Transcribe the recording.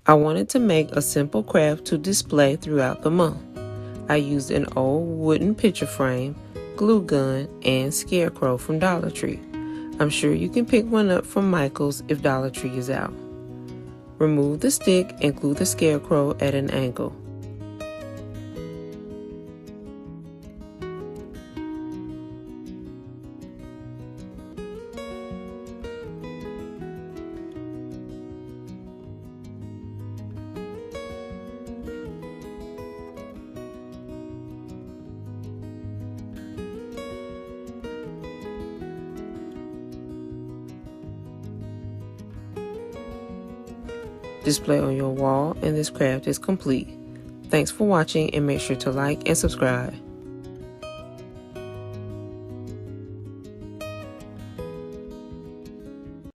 I wanted to make a simple craft to display throughout the month. I used an old wooden picture frame, glue gun, and Scarecrow from Dollar Tree. I'm sure you can pick one up from Michael's if Dollar Tree is out. Remove the stick and glue the Scarecrow at an angle. Display on your wall, and this craft is complete. Thanks for watching, and make sure to like and subscribe.